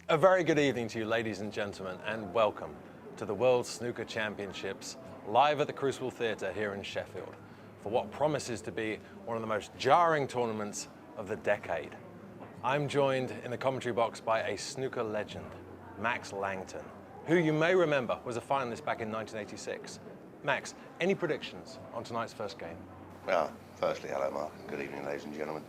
A very good evening to you, ladies and gentlemen, and welcome to the World Snooker Championships live at the Crucible Theatre here in Sheffield for what promises to be one of the most jarring tournaments of the decade. I'm joined in the commentary box by a snooker legend, Max Langton, who you may remember was a finalist back in 1986. Max, any predictions on tonight's first game? Well, firstly, hello, Mark. Good evening, ladies and gentlemen.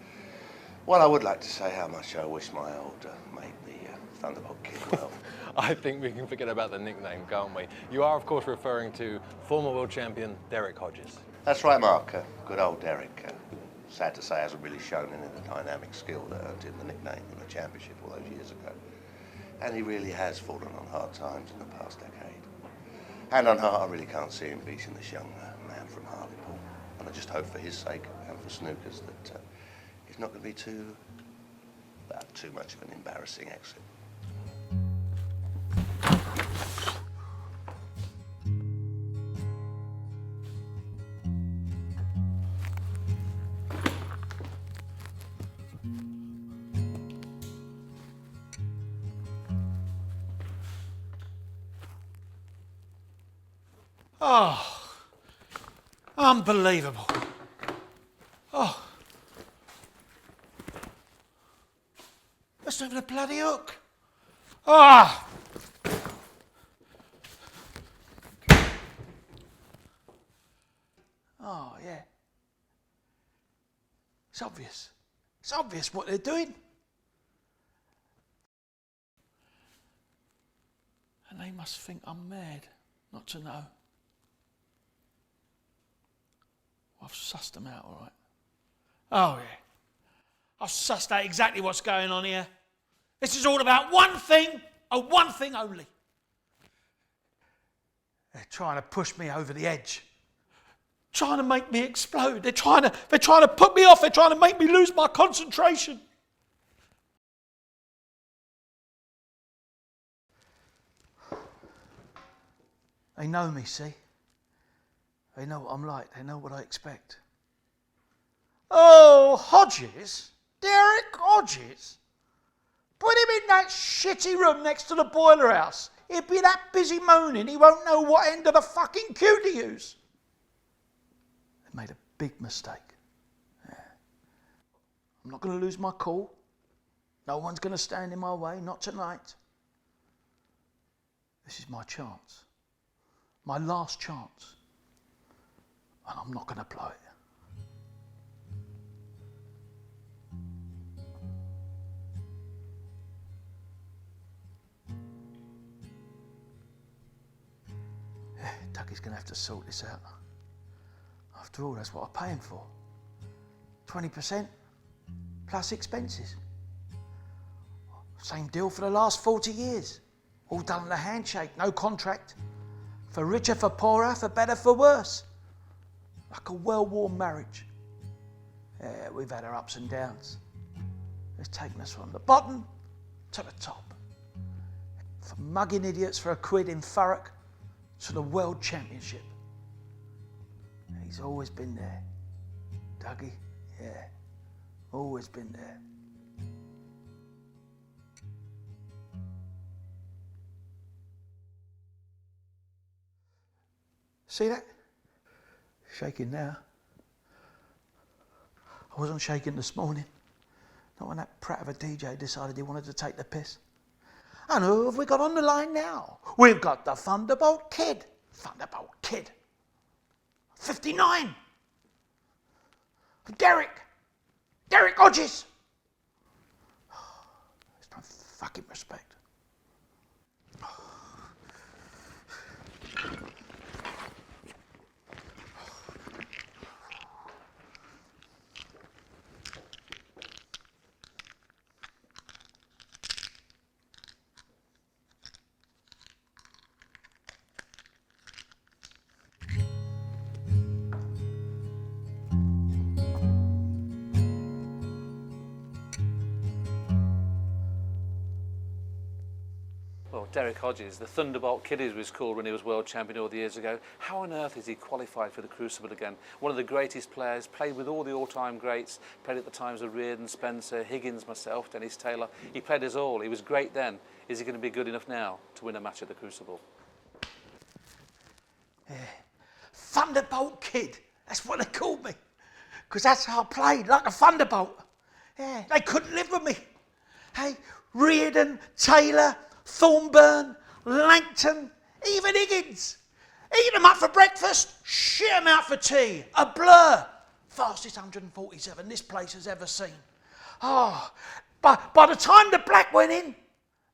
Well, I would like to say how much I wish my old mate, the Thunderbolt kid, well. I think we can forget about the nickname, can't we? You are, of course, referring to former world champion Derek Hodges. That's right, Mark. Good old Derek. Sad to say, hasn't really shown any of the dynamic skill that earned him the nickname in the championship all those years ago. And he really has fallen on hard times in the past decade. Hand on heart, I really can't see him beating this young man from Hartlepool. And I just hope for his sake and for snooker's that it's not going to be too much of an embarrassing exit. Oh, unbelievable. Oh. That's not even a bloody hook. Ah! Oh, yeah. It's obvious. It's obvious what they're doing. And they must think I'm mad not to know. I've sussed them out, all right. Oh, yeah. I've sussed out exactly what's going on here. This is all about one thing, and one thing only. They're trying to push me over the edge. Trying to make me explode. They're trying to put me off. They're trying to make me lose my concentration. They know me, see? They know what I'm like. They know what I expect. Oh, Hodges? Derek Hodges? Put him in that shitty room next to the boiler house. He'll be that busy moaning he won't know what end of the fucking cue to use. They made a big mistake. Yeah. I'm not going to lose my cool. No one's going to stand in my way, not tonight. This is my chance. My last chance. And I'm not going to blow it. Yeah, Dougie's going to have to sort this out. After all, that's what I pay him for. 20% plus expenses. Same deal for the last 40 years. All done on a handshake, no contract. For richer, for poorer, for better, for worse. Like a well-worn marriage. Yeah, we've had our ups and downs. It's taken us from the bottom to the top. From mugging idiots for a quid in Thurrock to the World Championship. He's always been there. Dougie, yeah, always been there. See that? Shaking now. I wasn't shaking this morning. Not when that prat of a DJ decided he wanted to take the piss. And who have we got on the line now? We've got the Thunderbolt Kid. Thunderbolt Kid. 59. Derek Hodges. There's no fucking respect. Derek Hodges, the Thunderbolt kid as he was called when he was world champion all the years ago. How on earth is he qualified for the Crucible again? One of the greatest players, played with all the all-time greats, played at the times of Reardon, Spencer, Higgins, myself, Dennis Taylor. He played us all. He was great then. Is he going to be good enough now to win a match at the Crucible? Yeah. Thunderbolt kid, that's what they called me. Because that's how I played, like a thunderbolt. Yeah, they couldn't live with me. Hey, Reardon, Taylor, Thornburn, Langton, even Higgins. Eat them up for breakfast, shit them out for tea. A blur. Fastest 147 this place has ever seen. Oh, by the time the black went in,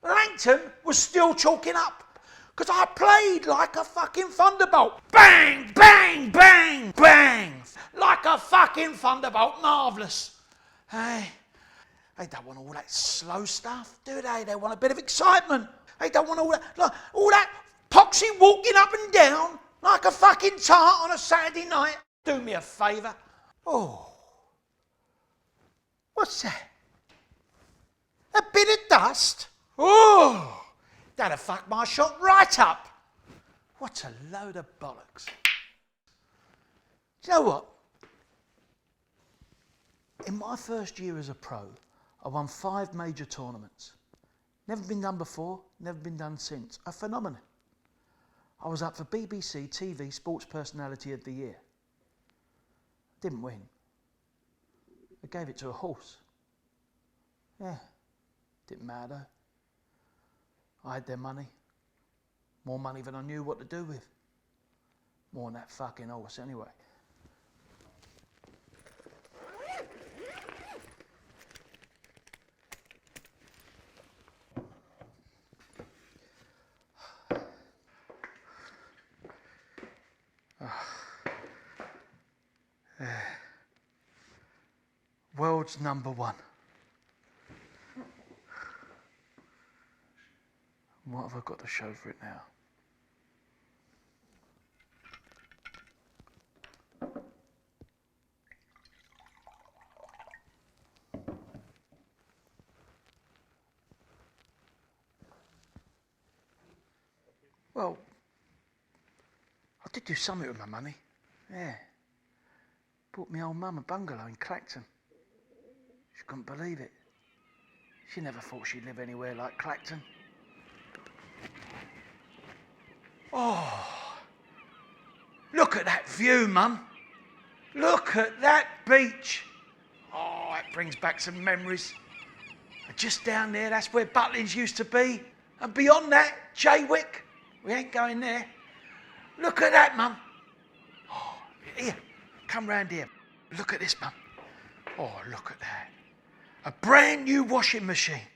Langton was still chalking up. Because I played like a fucking thunderbolt. Bang, bang, bang, bang. Like a fucking thunderbolt. Marvellous. Hey, they don't want all that slow stuff, do they? They want a bit of excitement. They don't want all that poxy walking up and down like a fucking tart on a Saturday night. Do me a favour. Oh. What's that? A bit of dust? Oh. That'd have fucked my shot right up. What a load of bollocks. Do you know what? In my first year as a pro, I won 5 major tournaments. Never been done before, never been done since. A phenomenon. I was up for BBC TV Sports Personality of the Year. Didn't win. I gave it to a horse. Yeah, didn't matter. I had their money. More money than I knew what to do with. More than that fucking horse anyway. World's #1. What have I got to show for it now? Well, I did do something with my money. Yeah. Bought my old mum a bungalow in Clacton. She couldn't believe it. She never thought she'd live anywhere like Clacton. Oh, look at that view, Mum. Look at that beach. Oh, it brings back some memories. And just down there, that's where Butlins used to be. And beyond that, Jaywick. We ain't going there. Look at that, Mum. Oh, here, come round here. Look at this, Mum. Oh, look at that. A brand new washing machine.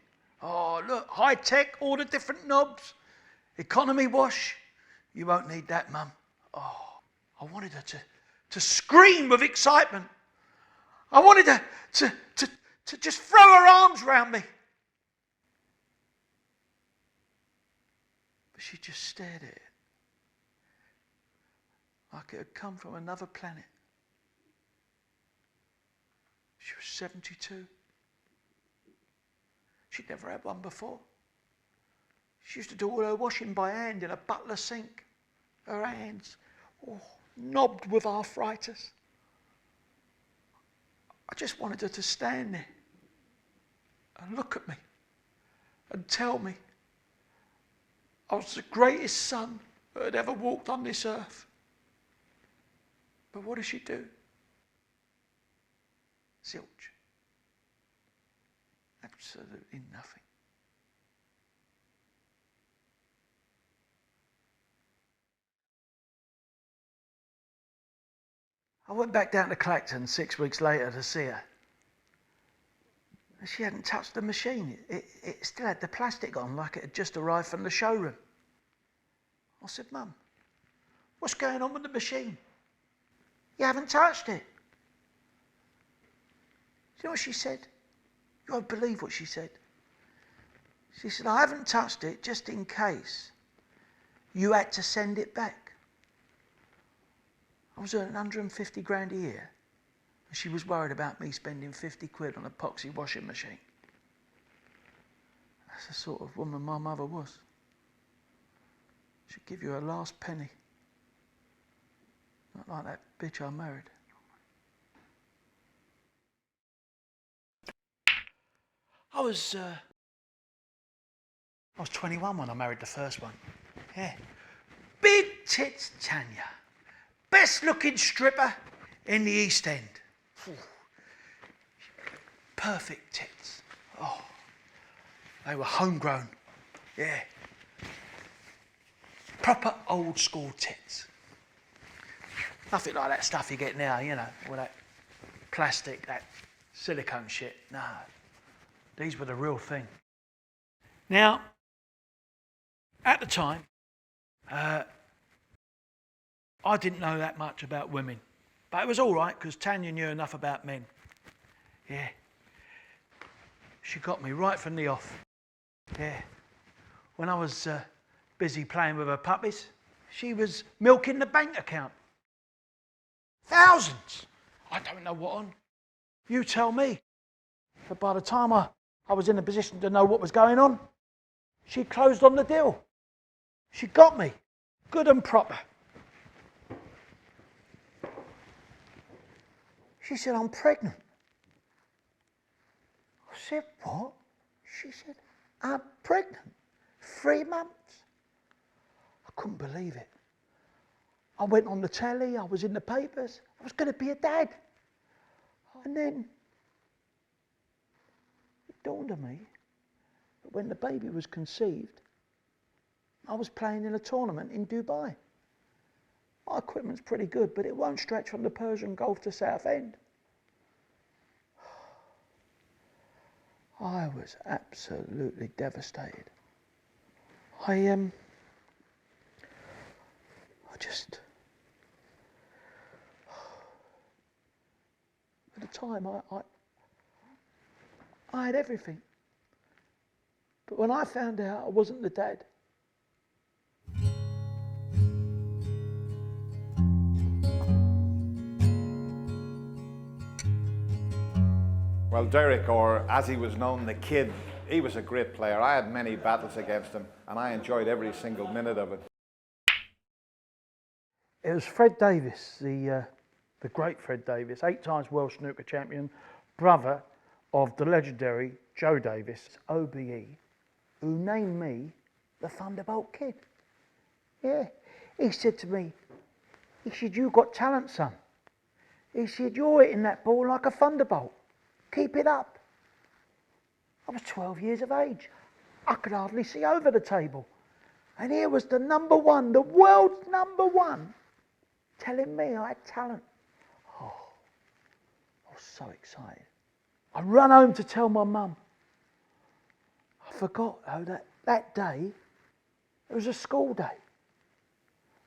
Oh, look, high tech, all the different knobs. Economy wash. You won't need that, Mum. Oh, I wanted her to scream with excitement. I wanted her to just throw her arms round me. But she just stared at it. Like it had come from another planet. She was 72. She'd never had one before. She used to do all her washing by hand in a butler sink. Her hands, knobbed with arthritis. I just wanted her to stand there and look at me and tell me I was the greatest son that had ever walked on this earth. But what does she do? Zilch. Absolutely nothing. I went back down to Clacton 6 weeks later to see her. And she hadn't touched the machine. It still had the plastic on like it had just arrived from the showroom. I said, Mum, what's going on with the machine? You haven't touched it. You know what she said? You won't believe what she said. She said, I haven't touched it just in case you had to send it back. I was earning 150 grand a year, and she was worried about me spending 50 quid on an epoxy washing machine. That's the sort of woman my mother was. She'd give you her last penny. Not like that bitch I married. I was 21 when I married the first one. Yeah. Big tits Tanya. Best looking stripper in the East End. Perfect tits. Oh, they were homegrown. Yeah. Proper old school tits. Nothing like that stuff you get now, you know, all that plastic, that silicone shit. No. These were the real thing. Now, at the time, I didn't know that much about women. But it was all right, because Tanya knew enough about men. Yeah. She got me right from the off. Yeah. When I was busy playing with her puppies, she was milking the bank account. Thousands! I don't know what on. You tell me. But by the time I was in a position to know what was going on, she closed on the deal. She got me, good and proper. She said, I'm pregnant. I said, what? She said, I'm pregnant. 3 months. I couldn't believe it. I went on the telly, I was in the papers, I was going to be a dad. And then it dawned on me that when the baby was conceived, I was playing in a tournament in Dubai. My equipment's pretty good, but it won't stretch from the Persian Gulf to Southend. I was absolutely devastated. I just... At the time, I had everything. But when I found out I wasn't the dad, Well, Derek, or as he was known, the Kid, he was a great player. I had many battles against him, and I enjoyed every single minute of it. it was Fred Davis, the great Fred Davis, 8 times world snooker champion, brother of the legendary Joe Davis, OBE, who named me the Thunderbolt Kid. Yeah, he said to me, he said, you got talent, son. He said, you're hitting that ball like a thunderbolt. Keep it up. I was 12 years of age. I could hardly see over the table. And here was the number one, the world's number one, telling me I had talent. Oh, I was so excited. I ran home to tell my mum. I forgot though that day, it was a school day.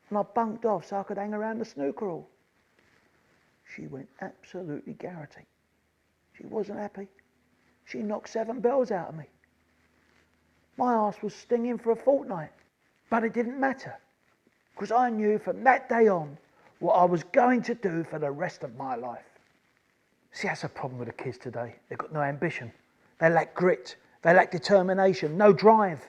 And I bunked off so I could hang around the snooker hall. She went absolutely garrity. She wasn't happy. She knocked 7 bells out of me. My arse was stinging for a fortnight. But it didn't matter. Because I knew from that day on what I was going to do for the rest of my life. See, that's a problem with the kids today. They've got no ambition. They lack grit. They lack determination. No drive.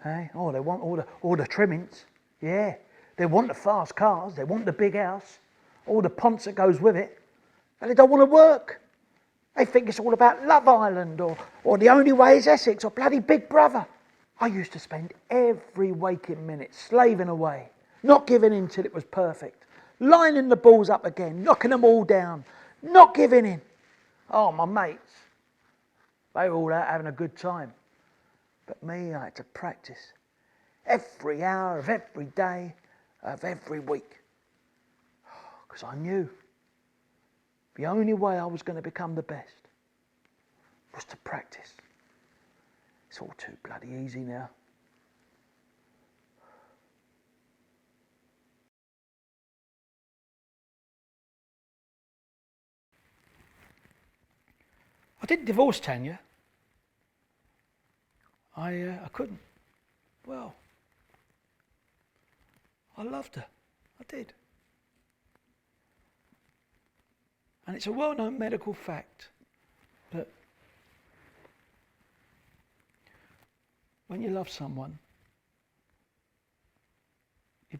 Hey? Oh, they want all the trimmings. Yeah. They want the fast cars. They want the big house. All the ponce that goes with it. And they don't want to work. They think it's all about Love Island or The Only Way is Essex or bloody Big Brother. I used to spend every waking minute slaving away, not giving in till it was perfect, lining the balls up again, knocking them all down, not giving in. Oh, my mates, they were all out having a good time. But me, I had to practice every hour of every day of every week. Because I knew the only way I was going to become the best was to practice. It's all too bloody easy now. I didn't divorce Tanya. I couldn't. Well, I loved her. I did. And it's a well-known medical fact that when you love someone,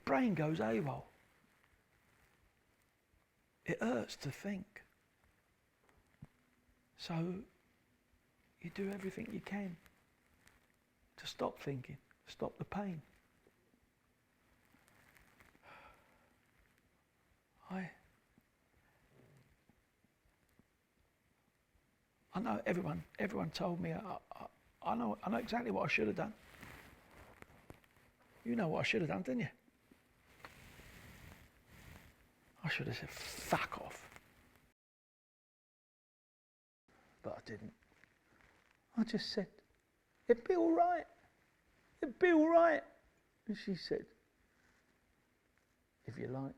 brain goes AWOL. It hurts to think. So you do everything you can to stop thinking, stop the pain. I know everyone told me, I know exactly what I should have done. You know what I should have done, didn't you? I should have said, fuck off. But I didn't. I just said, it'd be all right. It'd be all right. And she said, if you like.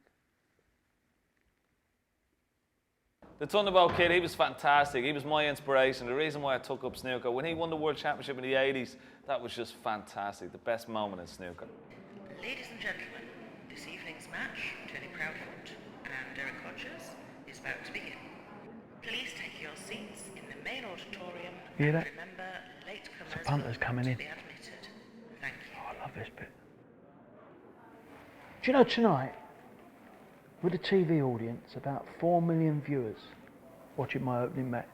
The Thunderbolt kid, he was fantastic. He was my inspiration. The reason why I took up snooker, when he won the World Championship in the 80s, that was just fantastic. The best moment in snooker. Ladies and gentlemen, this evening's match, Tony Proudfoot and Derek Hodges, is about to begin. Please take your seats in the main auditorium You hear and that? remember latecomers punters coming to in. be admitted. Thank you. Oh, I love this bit. Do you know tonight, with a TV audience, about 4 million viewers watching my opening match.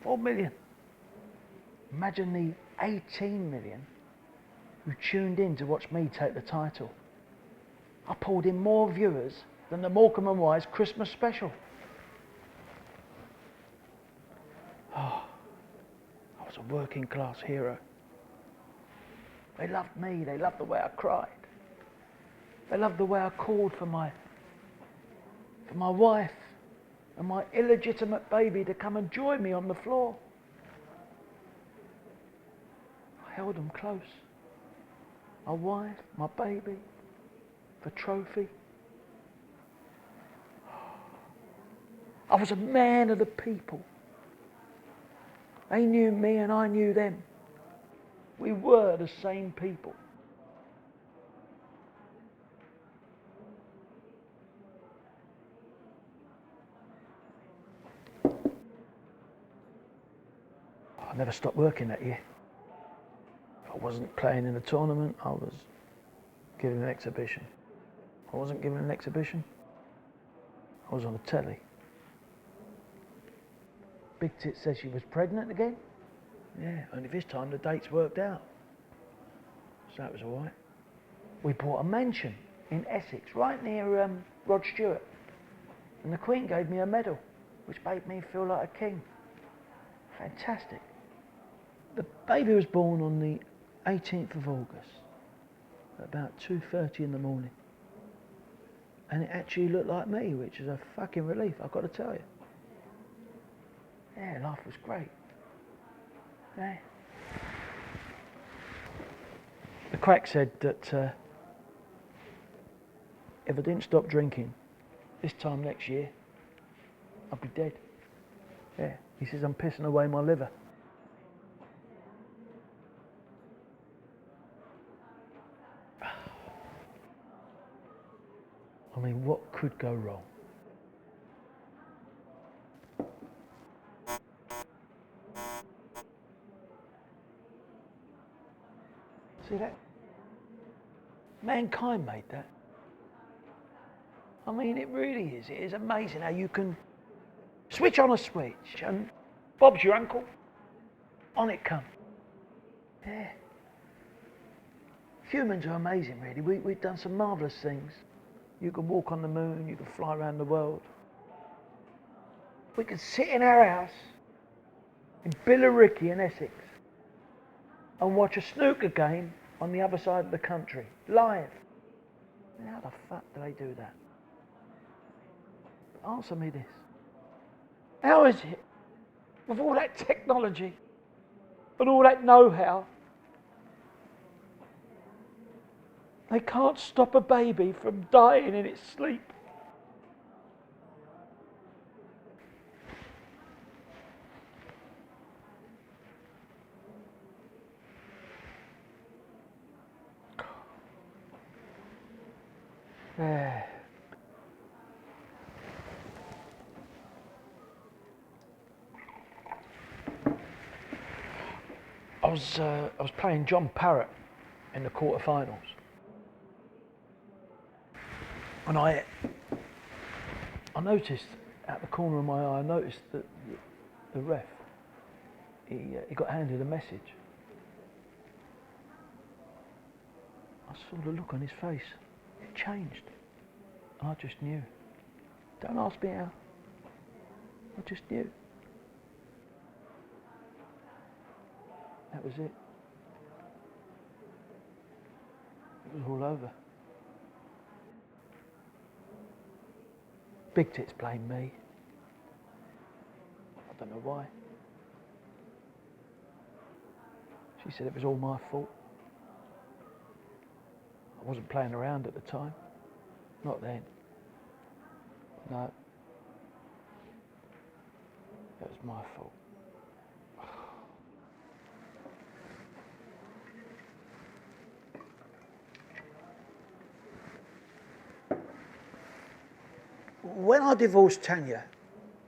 4 million. Imagine the 18 million who tuned in to watch me take the title. I pulled in more viewers than the Morecambe and Wise Christmas special. Oh, I was a working class hero. They loved me, they loved the way I cried. They loved the way I called for my wife and my illegitimate baby to come and join me on the floor. I held them close. My wife, my baby, the trophy. I was a man of the people. They knew me and I knew them. We were the same people. I never stopped working that year. I wasn't playing in a tournament, I was giving an exhibition. I wasn't giving an exhibition, I was on the telly. Big Tit said she was pregnant again. Yeah, only this time the dates worked out. So that was all right. We bought a mansion in Essex, right near Rod Stewart. And the Queen gave me a medal, which made me feel like a king. Fantastic. The baby was born on the 18th of August, at about 2:30 in the morning. And it actually looked like me, which is a fucking relief, I've got to tell you. Yeah, life was great. Yeah. The quack said that if I didn't stop drinking this time next year, I'd be dead. Yeah, he says I'm pissing away my liver. I mean, what could go wrong? See that? Mankind made that. I mean, it really is. It is amazing how you can switch on a switch and Bob's your uncle. On it comes. Yeah. Humans are amazing, really. We've done some marvellous things. You can walk on the moon, you can fly around the world. We can sit in our house in Billericay in Essex and watch a snooker game on the other side of the country, live. How the fuck do they do that? Answer me this. How is it, with all that technology and all that know-how, they can't stop a baby from dying in its sleep? Yeah. I was playing John Parrott in the quarterfinals. And I noticed out the corner of my eye, I noticed that the ref, he got handed a message. I saw the look on his face. It changed. And I just knew. Don't ask me how. I just knew. That was it. It was all over. Big Tits blamed me. I don't know why. She said it was all my fault. I wasn't playing around at the time. Not then. No. It was my fault. When I divorced Tanya,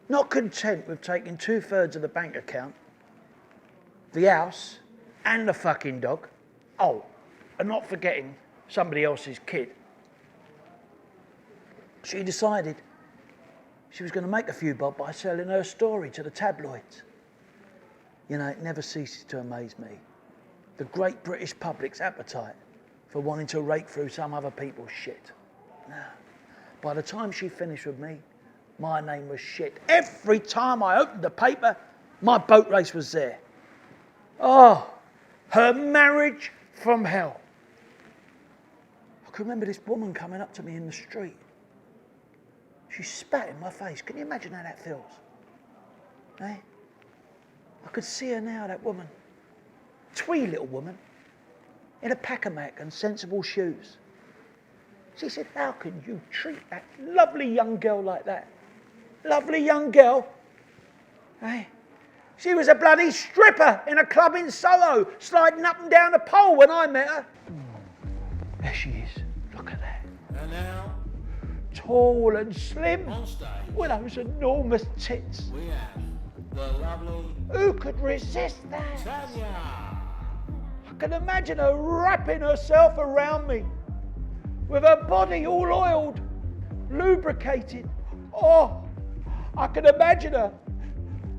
not content with taking 2/3 of the bank account, the house, and the fucking dog, oh, and not forgetting somebody else's kid, she decided she was going to make a few bob by selling her story to the tabloids. You know, it never ceases to amaze me. The great British public's appetite for wanting to rake through some other people's shit. Now, by the time she finished with me, my name was shit. Every time I opened the paper, my boat race was there. Oh, her marriage from hell. I can remember this woman coming up to me in the street. She spat in my face. Can you imagine how that feels? Eh? I could see her now, that woman. Twee little woman, in a pack-a-mac and sensible shoes. She said, how can you treat that lovely young girl like that? Lovely young girl. Eh? She was a bloody stripper in a club in Soho, sliding up and down a pole when I met her. There she is. Look at that. And now, tall and slim, on stage, with those enormous tits. we have the lovely Who could resist that? Tanya. I can imagine her wrapping herself around me, with her body all oiled, lubricated. Oh, I can imagine her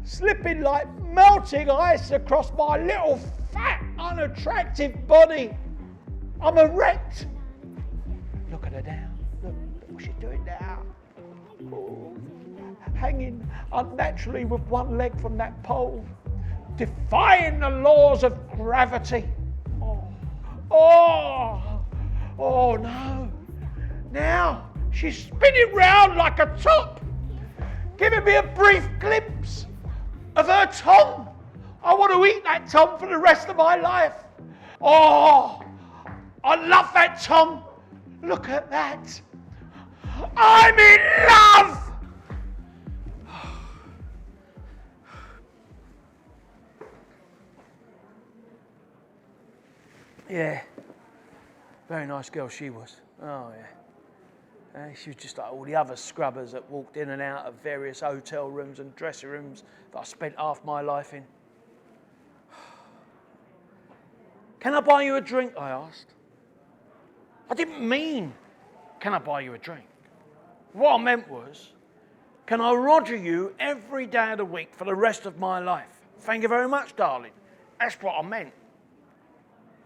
slipping like melting ice across my little fat, unattractive body. I'm erect. Look at her now. Look what she's doing now. Oh, hanging unnaturally with one leg from that pole, defying the laws of gravity. Oh no. Now she's spinning round like a top, giving me a brief glimpse of her tom. I want to eat that tom for the rest of my life. Oh, I love that tom. Look at that. I'm in love. Yeah, very nice girl she was. Oh yeah. She was just like all the other scrubbers that walked in and out of various hotel rooms and dressing rooms that I spent half my life in. Can I buy you a drink? I asked. I didn't mean, can I buy you a drink? What I meant was, can I roger you every day of the week for the rest of my life? Thank you very much, darling. That's what I meant.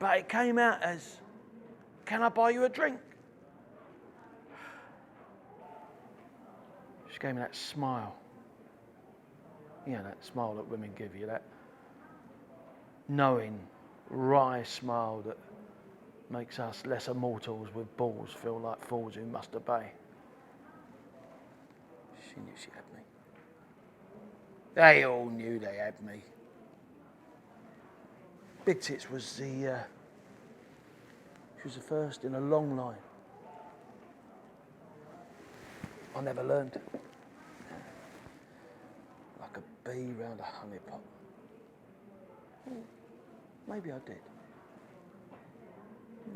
But it came out as, can I buy you a drink? She gave me that smile. You know, that smile that women give you, that knowing, wry smile that makes us lesser mortals with balls feel like fools who must obey. She knew she had me. They all knew they had me. Big Tits was she was the first in a long line. I never learned. Like a bee round a honey pot. Well, maybe I did.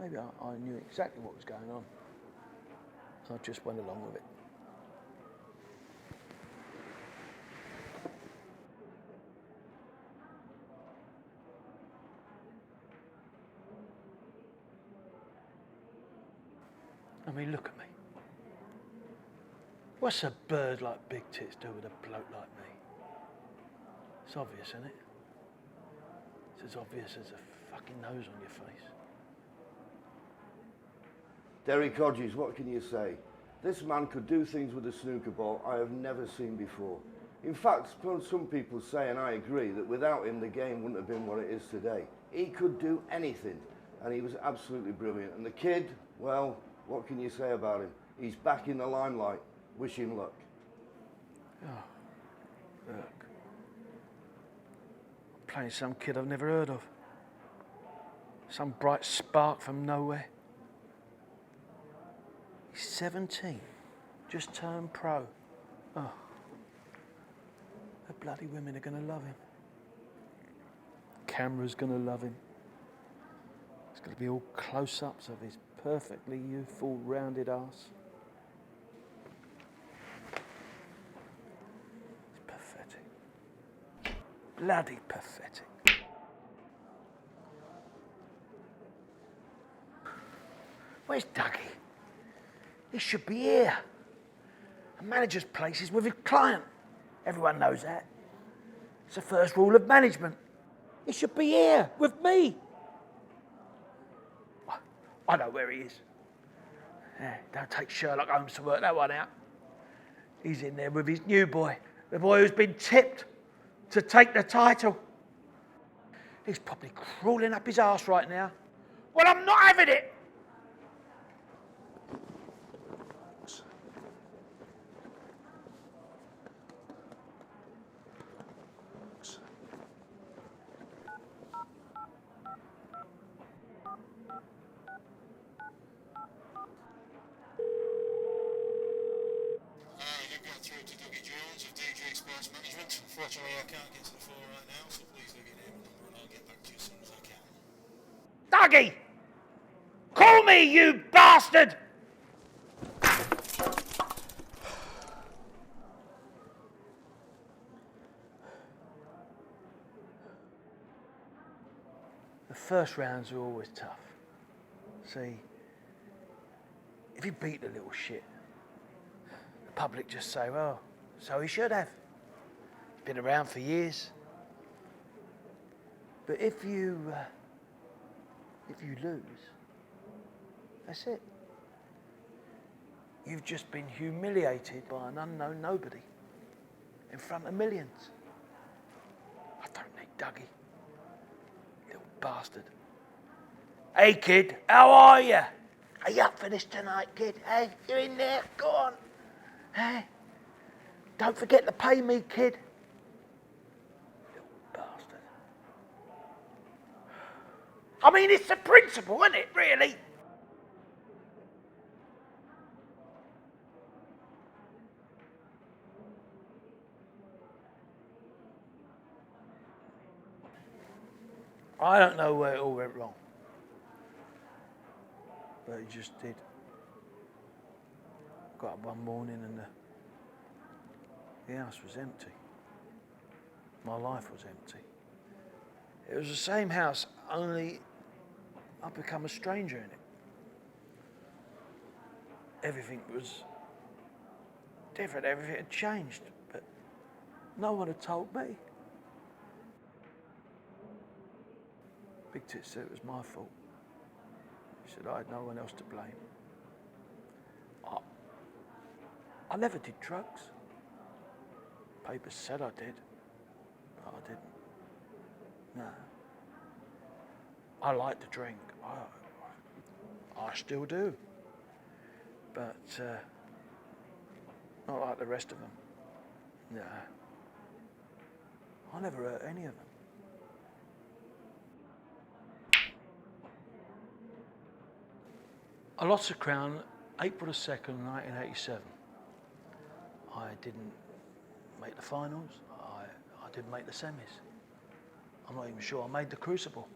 Maybe I knew exactly what was going on. I just went along with it. I mean, look at me. What's a bird like Big Tits do with a bloke like me? It's obvious, isn't it? It's as obvious as a fucking nose on your face. Derek Hodges, what can you say? This man could do things with a snooker ball I have never seen before. In fact, some people say, and I agree, that without him the game wouldn't have been what it is today. He could do anything, and he was absolutely brilliant. And the kid, well, what can you say about him? He's back in the limelight. Wish him luck. Oh, look. Playing some kid I've never heard of. Some bright spark from nowhere. He's 17, just turned pro. Oh, the bloody women are going to love him. Camera's going to love him. It's going to be all close-ups of his perfectly youthful, rounded arse. It's pathetic. Bloody pathetic. Where's Dougie? He should be here. A manager's place is with his client. Everyone knows that. It's the first rule of management. He should be here with me. I know where he is. Yeah, don't take Sherlock Holmes to work that one out. He's in there with his new boy, the boy who's been tipped to take the title. He's probably crawling up his arse right now. Well, I'm not having it. You've got through to Dougie Jones of DJ Sports Management. Unfortunately, I can't get to the phone right now, so please leave your name and number and I'll get back to you as soon as I can. Dougie! Call me, you bastard! The first rounds are always tough. See, if you beat the little shit, the public just say, well, so he should have. Been around for years. But if you lose, that's it. You've just been humiliated by an unknown nobody in front of millions. I don't need Dougie. Little bastard. Hey, kid, how are you? Are you up for this tonight, kid? Hey, you in there? Go on. Hey, don't forget to pay me, kid. Little bastard. I mean, it's the principle, isn't it, really? I don't know where it all went wrong, but it just did. Got up one morning and the house was empty. My life was empty. It was the same house, only I'd become a stranger in it. Everything was different, everything had changed, but no one had told me. Big Tit said it was my fault. He said I had no one else to blame. I never did drugs. Papers said I did, but I didn't. No. I like to drink. I still do. But not like the rest of them. No. I never hurt any of them. I lost the crown April 2nd, 1987. I didn't make the finals. I didn't make the semis. I'm not even sure I made the Crucible.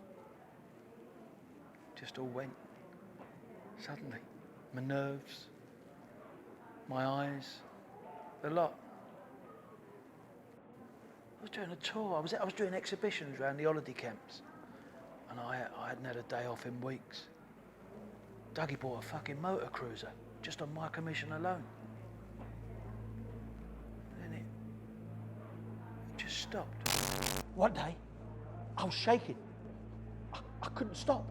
Just all went suddenly. My nerves, my eyes, the lot. I was doing a tour. I was doing exhibitions around the holiday camps, and I hadn't had a day off in weeks. Dougie bought a fucking motor cruiser just on my commission alone. just stopped. One day, I was shaking. I couldn't stop.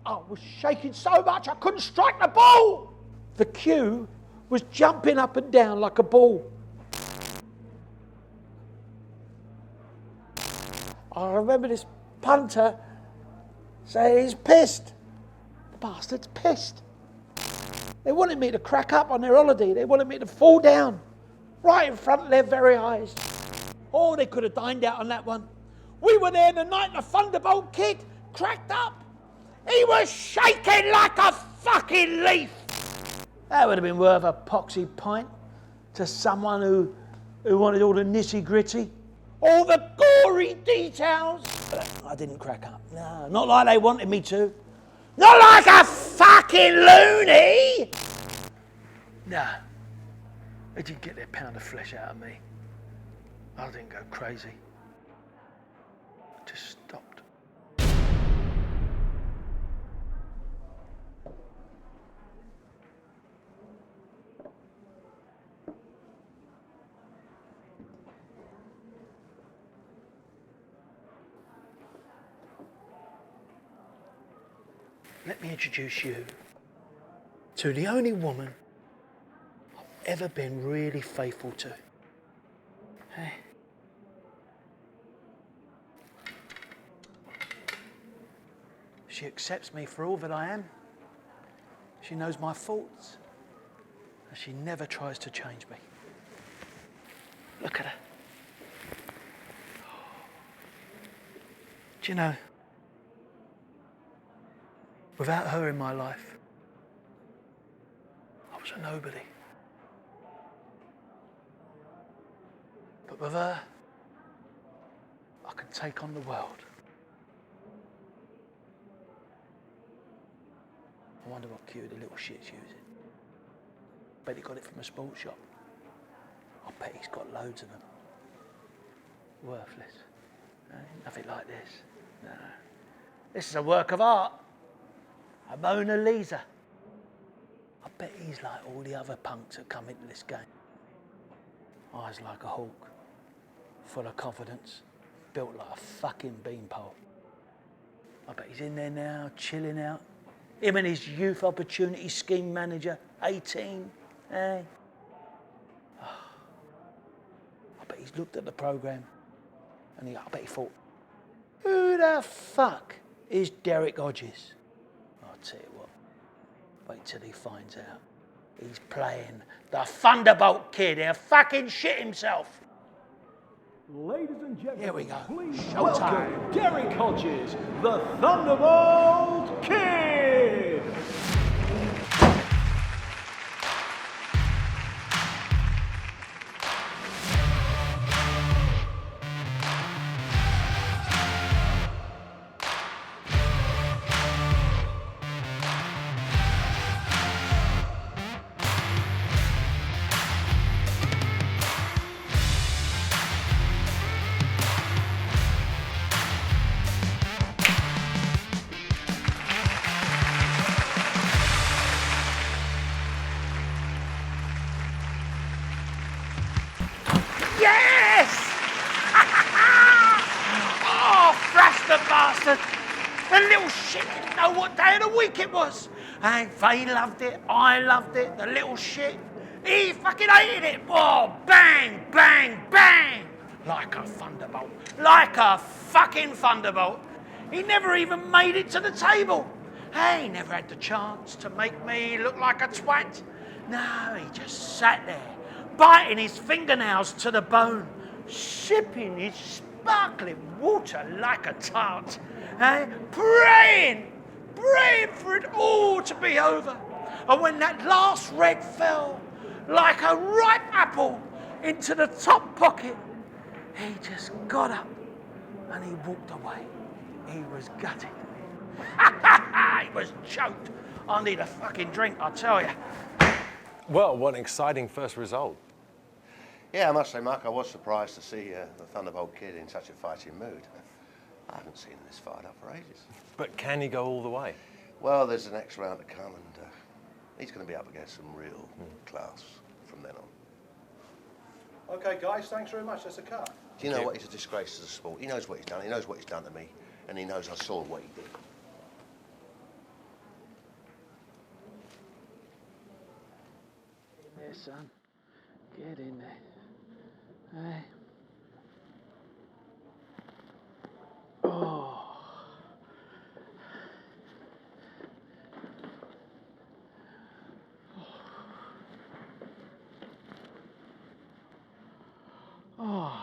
I was shaking so much I couldn't strike the ball. The cue was jumping up and down like a ball. I remember this punter saying he's pissed. The bastard's pissed. They wanted me to crack up on their holiday. They wanted me to fall down right in front of their very eyes. Oh, they could have dined out on that one. We were there the night the Thunderbolt kid cracked up. He was shaking like a fucking leaf. That would have been worth a poxy pint to someone who wanted all the nitty-gritty, all the gory details. But I didn't crack up. No, not like they wanted me to. Not like a fucking loony! No, they didn't get their pound of flesh out of me. I didn't go crazy. I just stopped. Let me introduce you to the only woman I've ever been really faithful to. Hey. She accepts me for all that I am. She knows my faults. And she never tries to change me. Look at her. Do you know, without her in my life, I was a nobody. But with her, I can take on the world. I wonder what cue the little shit's using. Bet he got it from a sports shop. I bet he's got loads of them. Worthless. Nothing like this. No. This is a work of art. A Mona Lisa. I bet he's like all the other punks that come into this game. Eyes like a hawk, full of confidence, built like a fucking beanpole. I bet he's in there now, chilling out. Him and his youth opportunity scheme manager, 18, eh? Oh. I bet he's looked at the programme and I bet he thought, who the fuck is Derek Hodges? I'll tell you what, wait till he finds out. He's playing the Thunderbolt kid. He'll fucking shit himself. Ladies and gentlemen, here we go. Please Showtime. welcome Derek Hodges, the Thunderbolt Kid. The little shit didn't know what day of the week it was. And they loved it, I loved it, the little shit. He fucking hated it. Oh, bang, bang, bang. Like a thunderbolt. Like a fucking thunderbolt. He never even made it to the table. Hey, he never had the chance to make me look like a twat. No, he just sat there, biting his fingernails to the bone, sipping his sparkling water like a tart, praying for it all to be over. And when that last red fell like a ripe apple into the top pocket, he just got up and he walked away. He was gutted. He was choked. I need a fucking drink, I tell you. Well, what an exciting first result. Yeah, I must say, Mark, I was surprised to see the Thunderbolt kid in such a fighting mood. I haven't seen him this fired up for ages. But can he go all the way? Well, there's the next round to come, and he's going to be up against some real class from then on. Okay, guys, thanks very much. That's a cut. Do you know what? He's a disgrace to the sport. He knows what he's done. He knows what he's done to me, and he knows I saw what he did. Get in there, son. Get in there. Hey. Oh. Oh.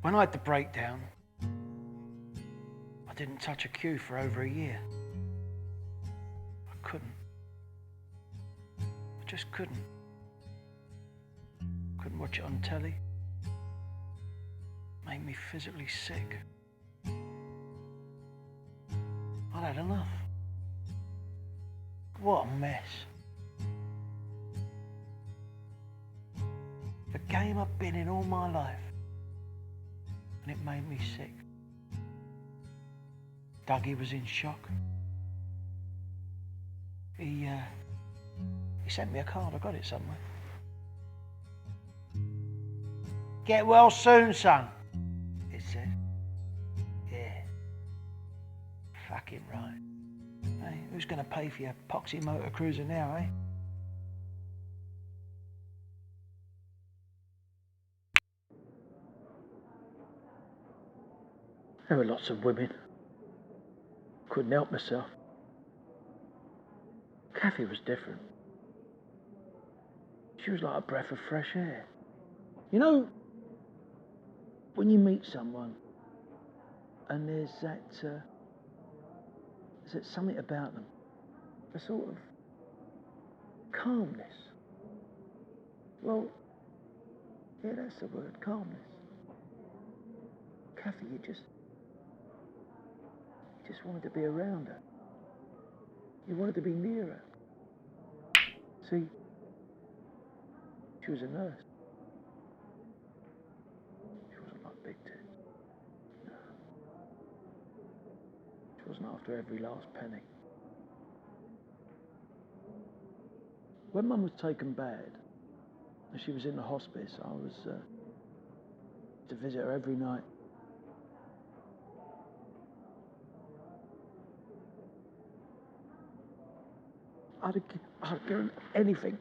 When I had the breakdown, I didn't touch a cue for over a year. I couldn't. I just couldn't. Couldn't watch it on telly. Made me physically sick. I'd had enough. What a mess. The game I've been in all my life. And it made me sick. Dougie was in shock. He sent me a card. I got it somewhere. Get well soon, son, it said. Yeah. Fucking right. Hey, who's going to pay for your poxy motor cruiser now, eh? There were lots of women. Couldn't help myself. Kathy was different. She was like a breath of fresh air. You know, when you meet someone and there's that something about them, a sort of calmness. Well, yeah, that's the word, calmness. Kathy, you just wanted to be around her. You wanted to be near her. See, she was a nurse. She wasn't like Big Ted. No. She wasn't after every last penny. When Mum was taken bad, and she was in the hospice, I was to visit her every night. I'd have given anything,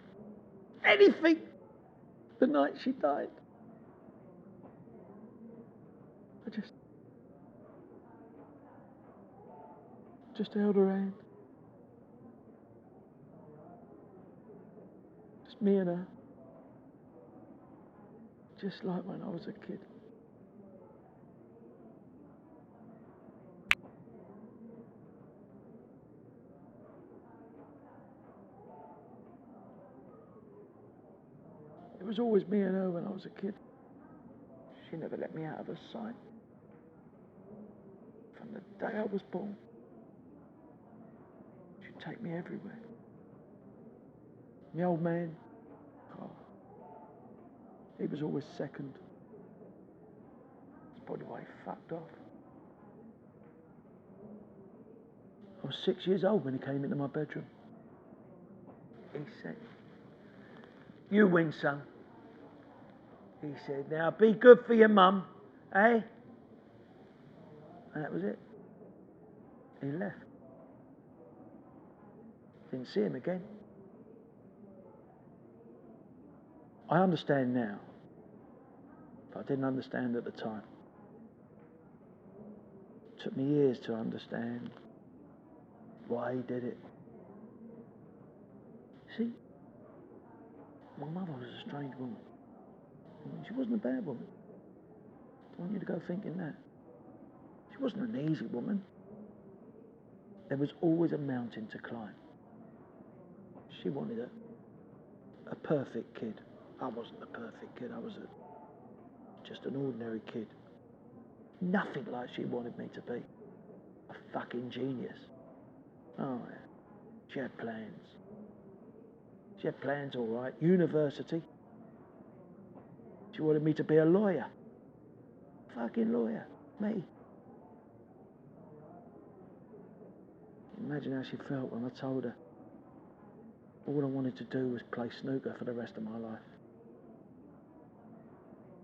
the night she died. I just held her hand. Just me and her. Just like when I was a kid. It was always me and her when I was a kid. She never let me out of her sight. From the day I was born. She'd take me everywhere. My old man, he was always second. That's probably why he fucked off. I was 6 years old when he came into my bedroom. He said, "You win, son." He said, "Now be good for your mum, eh?" And that was it. He left. Didn't see him again. I understand now, but I didn't understand at the time. It took me years to understand why he did it. See, my mother was a strange woman. She wasn't a bad woman. I want you to go thinking that. She wasn't an easy woman. There was always a mountain to climb. She wanted a perfect kid. I wasn't a perfect kid. I was just an ordinary kid. Nothing like she wanted me to be. A fucking genius. Oh, yeah. She had plans. She had plans, all right. University. She wanted me to be a lawyer. Fucking lawyer. Me. Imagine how she felt when I told her All I wanted to do was play snooker for the rest of my life.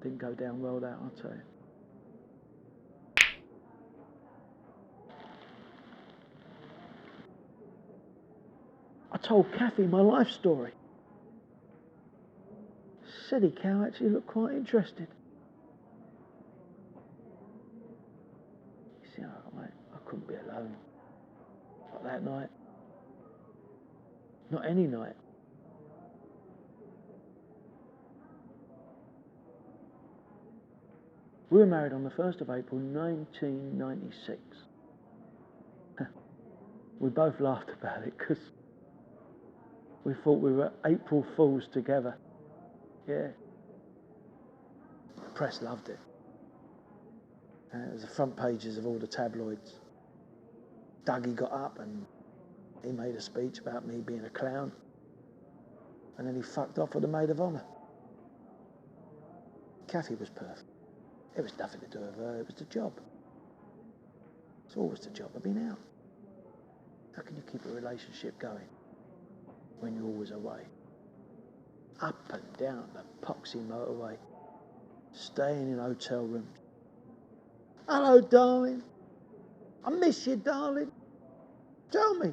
Didn't go down well, that, I'll tell you. I told Kathy my life story. Silly cow actually looked quite interested. You see, I couldn't be alone. Not that night. Not any night. We were married on the 1st of April 1996. We both laughed about it because we thought we were April Fools together. Yeah. The press loved it. It was the front pages of all the tabloids. Dougie got up and he made a speech about me being a clown. And then he fucked off with the maid of honour. Kathy was perfect. It was nothing to do with her, it was the job. It's always the job of being out. How can you keep a relationship going when you're always away? Up and down the poxy motorway, staying in hotel rooms. Hello, darling. I miss you, darling. Tell me,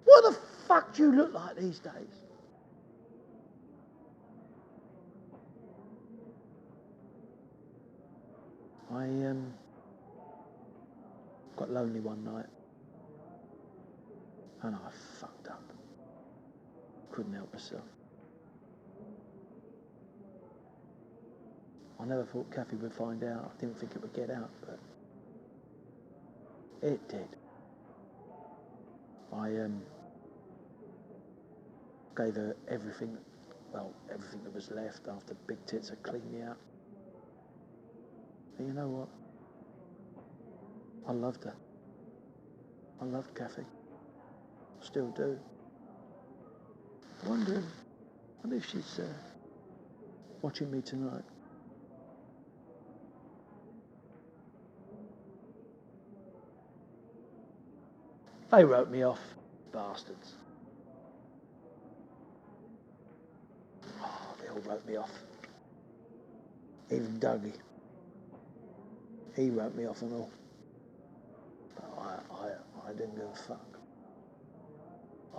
what the fuck do you look like these days? I got lonely one night and I fucked up. Couldn't help myself. I never thought Kathy would find out. I didn't think it would get out, but it did. I gave her everything, well, everything that was left after Big Tits had cleaned me out. And you know what? I loved her. I loved Kathy. Still do. I wonder if she's watching me tonight. They wrote me off, bastards. Oh, they all wrote me off. Even Dougie. He wrote me off and all. But I didn't give a fuck.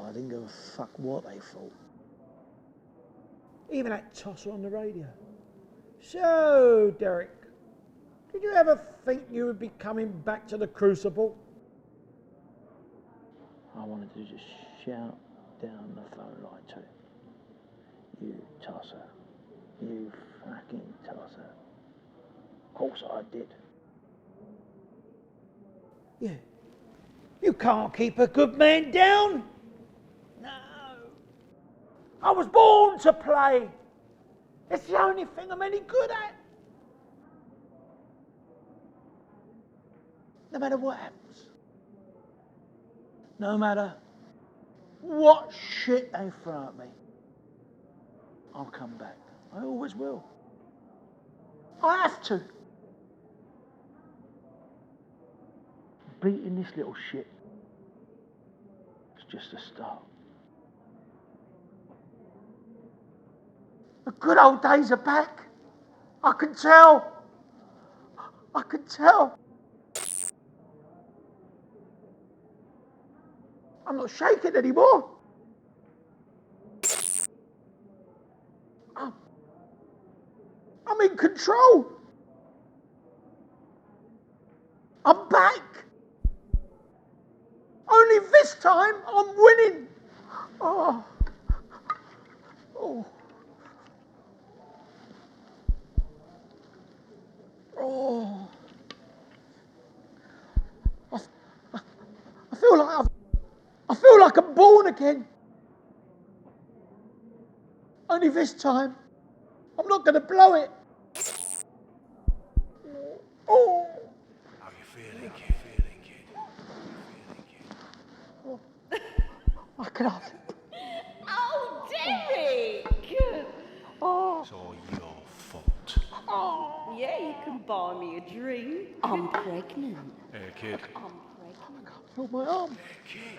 I didn't give a fuck what they thought. Even that tosser on the radio. So, Derek, did you ever think you would be coming back to the Crucible? I wanted to just shout down the phone line to him. You tosser. You fucking tosser. Of course I did. Yeah. You can't keep a good man down. No. I was born to play. It's the only thing I'm any good at. No matter what happens. No matter what shit they throw at me. I'll come back. I always will. I have to. Beating this little shit is just a start. The good old days are back. I can tell. I can tell. I'm not shaking anymore. I'm in control. I'm back. Only this time I'm winning. Oh. Oh. Oh. I feel like I'm born again. Only this time, I'm not going to blow it. Oh. How you feeling, kid? Oh. I can't. Oh, Derek! Oh. It's all your fault. Oh. Yeah, you can buy me a drink. I'm pregnant. Hey, kid. I'm pregnant. I can't feel my arm. Kid.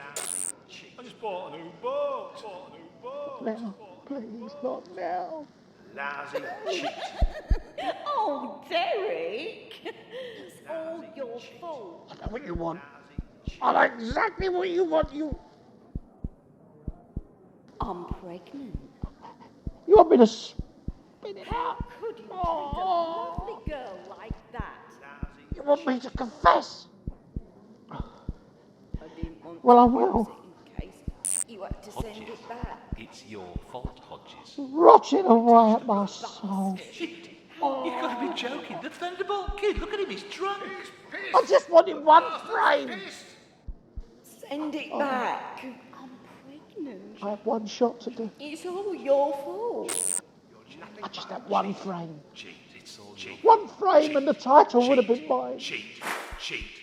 just bought a new boat. Now, please, not now. Lousy cheat. Oh, Derek! It's all your fault. I know what you want. I know exactly what you want. I'm pregnant. You want me to spit it How out? could you treat a lovely girl like that? You want me to confess? I didn't want Well, I to will. use it in case you had to send it back. It's your fault, Hodges. Rotting away at my soul. You've got to be joking. The Thunderbolt kid, look at him, he's drunk. I just wanted one frame. Send it back. I'm pregnant. I have one shot to do. It's all your fault. I just have one frame. Cheat, it's all your One frame and the title would have been mine. cheat.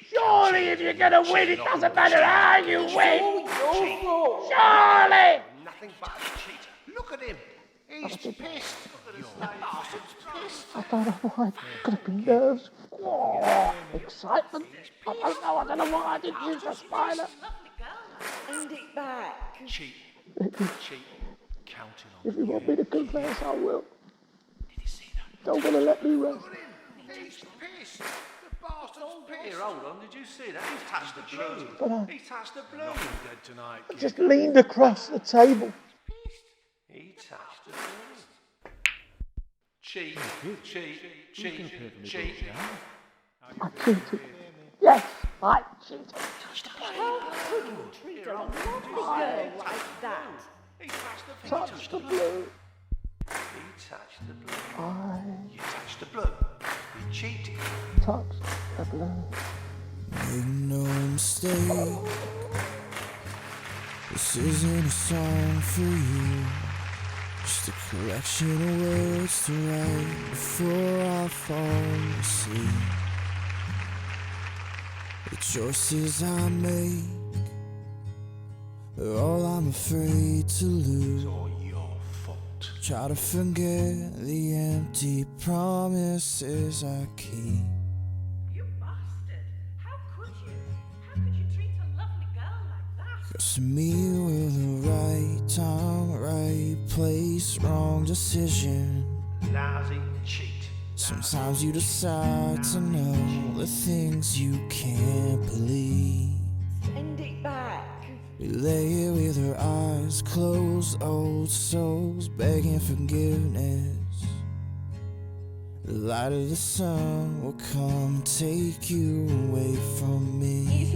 Surely if you're going to win, it doesn't matter how you It's win. all your fault. Surely. Nothing but a cheat. Look at him. He's pissed. I don't know why. Could have been nerves. Oh, excitement. I don't know why I didn't use the spider. Send it back. Cheat. Counting on If you want me to confess, I will. Did you see that? Don't want to let me rest. He's pissed. The bastard's pissed. Here, hold on, did you see that? He's touched the blue. But He touched the blue. Dead tonight. I just leaned across the table. He touched the blue. Cheat. I cheated. Yes, I cheated. How could you treat a lovely girl like that? Touch the blue. He touched the blue. I You touched the blue. You cheated. touched the blue. Make no mistake, this isn't a song for you. Just a collection of words to write before I fall asleep. The choices I make are all I'm afraid to lose. It's all your fault. Try to forget the empty promises I keep. You bastard! How could you? How could you treat a lovely girl like that? 'Cause to me we're the right time, right place, wrong decision. Lousy cheat. Sometimes you decide to know the things you can't believe. Send it back. We lay here with our eyes closed, old souls begging forgiveness. The light of the sun will come and take you away from me.